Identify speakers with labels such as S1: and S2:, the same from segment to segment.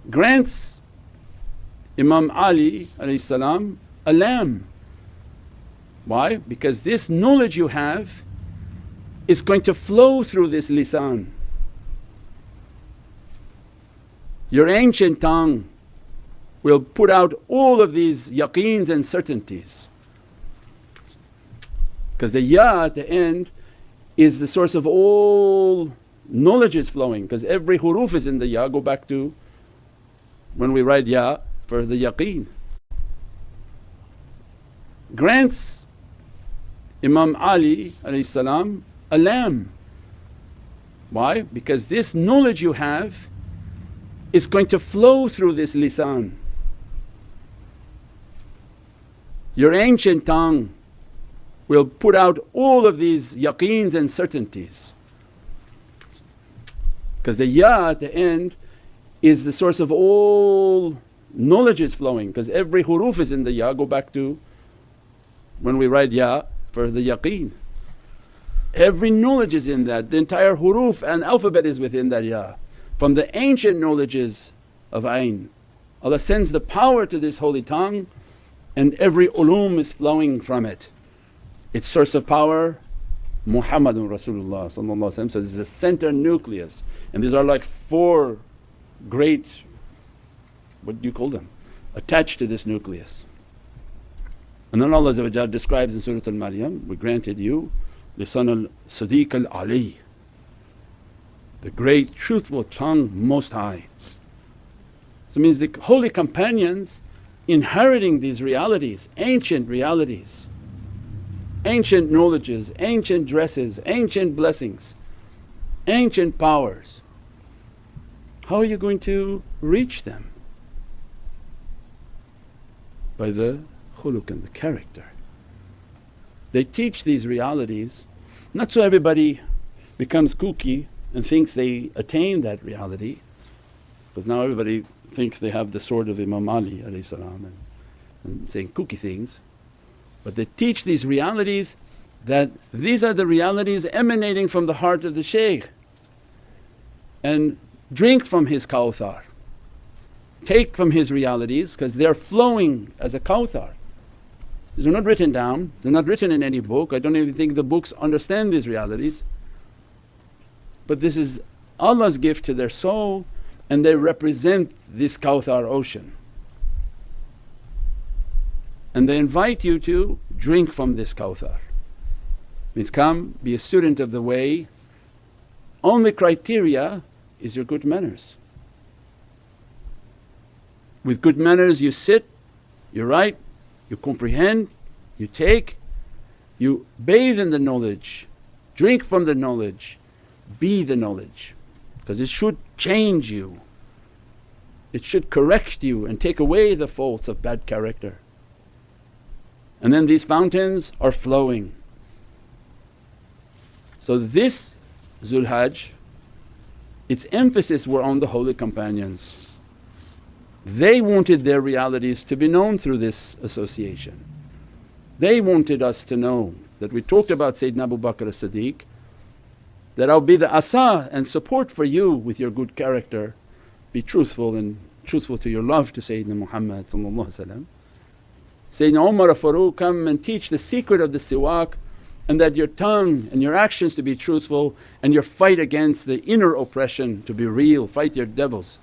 S1: grants Imam Ali salam a lamb. Why? Because this knowledge you have is going to flow through this lisan. Your ancient tongue will put out all of these yaqeens and certainties, because the ya at the end is the source of all knowledge is flowing, because every huruf is in the ya. Go back to when we write ya for the yaqeen. Grants Imam Ali salam a lamb. Why? Because this knowledge you have is going to flow through this lisan. Your ancient tongue will put out all of these yaqeens and certainties, because the ya at the end is the source of all knowledge is flowing, because every huruf is in the ya. Go back to when we write ya for the yaqeen. Every knowledge is in that, the entire huruf and alphabet is within that ya. From the ancient knowledges of ayn, Allah sends the power to this holy tongue and every ulum is flowing from it. Its source of power Muhammadun Rasulullah, so this is the center nucleus, and these are like four great, what do you call them, attached to this nucleus. And then Allah describes in Surah Al-Maryam, we granted you lisan al-Sadiq al-Ali, the great truthful tongue most high. So it means the holy companions inheriting these realities, ancient knowledges, ancient dresses, ancient blessings, ancient powers. How are you going to reach them? By the khuluq and the character. They teach these realities not so everybody becomes kooky and thinks they attain that reality, because now everybody thinks they have the sword of Imam Ali and saying kooky things. But they teach these realities that these are the realities emanating from the heart of the shaykh, and drink from his kawthar, take from his realities, because they're flowing as a kawthar. These are not written down, they're not written in any book. I don't even think the books understand these realities, but this is Allah's gift to their soul and they represent this kawthar ocean. And they invite you to drink from this kawthar. Means come, be a student of the way, only criteria is your good manners. With good manners you sit, you write, you comprehend, you take, you bathe in the knowledge, drink from the knowledge, be the knowledge, because it should change you, it should correct you and take away the faults of bad character. And then these fountains are flowing. So this Zul Hajj, its emphasis were on the holy companions. They wanted their realities to be known through this association. They wanted us to know that we talked about Sayyidina Abu Bakr as-Siddiq, that I'll be the asa and support for you with your good character, be truthful and truthful to your love to Sayyidina Muhammad. Sayyidina Umar Faruq, come and teach the secret of the siwak, and that your tongue and your actions to be truthful, and your fight against the inner oppression to be real. Fight your devils,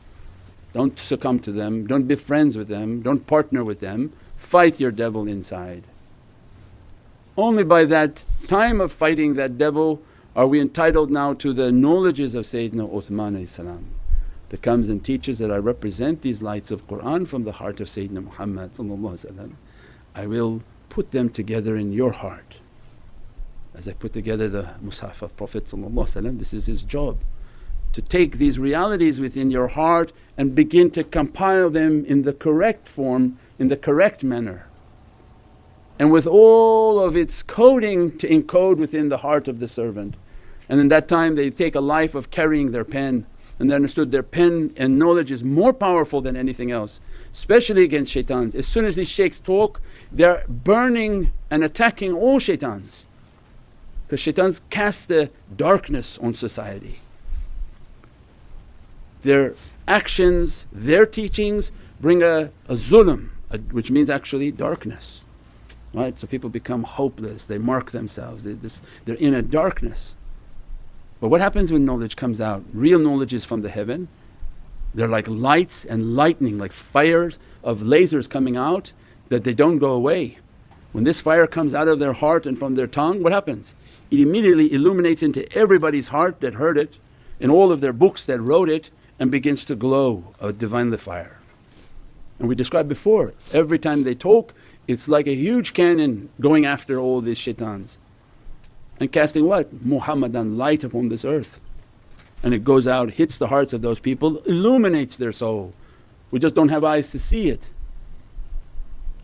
S1: don't succumb to them, don't be friends with them, don't partner with them, fight your devil inside. Only by that time of fighting that devil are we entitled now to the knowledges of Sayyidina Uthman that comes and teaches that I represent these lights of Qur'an from the heart of Sayyidina Muhammad. I will put them together in your heart. As I put together the Mus'haf of Prophet, this is his job, to take these realities within your heart and begin to compile them in the correct form, in the correct manner, and with all of its coding to encode within the heart of the servant. And in that time they take a life of carrying their pen, and they understood their pen and knowledge is more powerful than anything else, especially against shaitans. As soon as these shaykhs talk, they're burning and attacking all shaitans, because shaitans cast a darkness on society. Their actions, their teachings bring a zulm, which means actually darkness, right? So people become hopeless, they mark themselves, they're in a darkness. But what happens when knowledge comes out? Real knowledge is from the heaven. They're like lights and lightning, like fires of lasers coming out that they don't go away. When this fire comes out of their heart and from their tongue, what happens? It immediately illuminates into everybody's heart that heard it, in all of their books that wrote it, and begins to glow a Divinely fire. And we described before, every time they talk it's like a huge cannon going after all these shaitans and casting what? Muhammadan light upon this earth. And it goes out, hits the hearts of those people, illuminates their soul. We just don't have eyes to see it.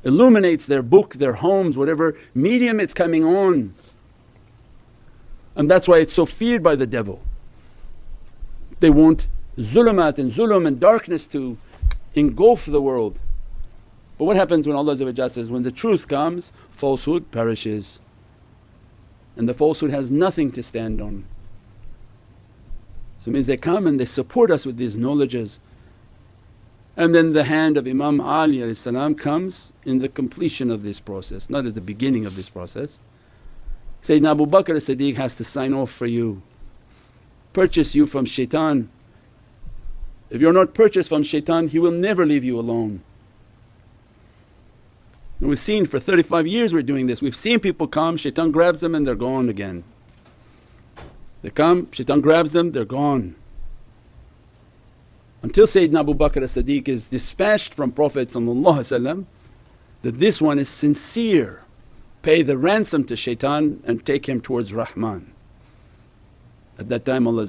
S1: Illuminates their book, their homes, whatever medium it's coming on. And that's why it's so feared by the devil. They want zulumat and zulum and darkness to engulf the world. But what happens when Allah says, when the truth comes, falsehood perishes, and the falsehood has nothing to stand on. So it means they come and they support us with these knowledges. And then the hand of Imam Ali comes in the completion of this process, not at the beginning of this process. Sayyidina Abu Bakr as-Siddiq has to sign off for you, purchase you from shaitan. If you're not purchased from shaitan, he will never leave you alone. And we've seen for 35 years we're doing this, we've seen people come, shaitan grabs them and they're gone again. They come, shaitan grabs them, they're gone. Until Sayyidina Abu Bakr as-Siddiq is dispatched from Prophet that this one is sincere, pay the ransom to shaitan and take him towards Rahman. At that time Allah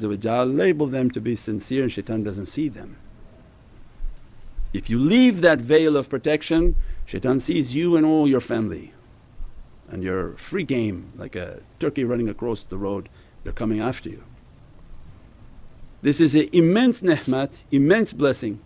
S1: labelled them to be sincere and shaitan doesn't see them. If you leave that veil of protection, shaitan sees you and all your family and you're free game like a turkey running across the road, they're coming after you. This is an immense ni'mat, immense blessing.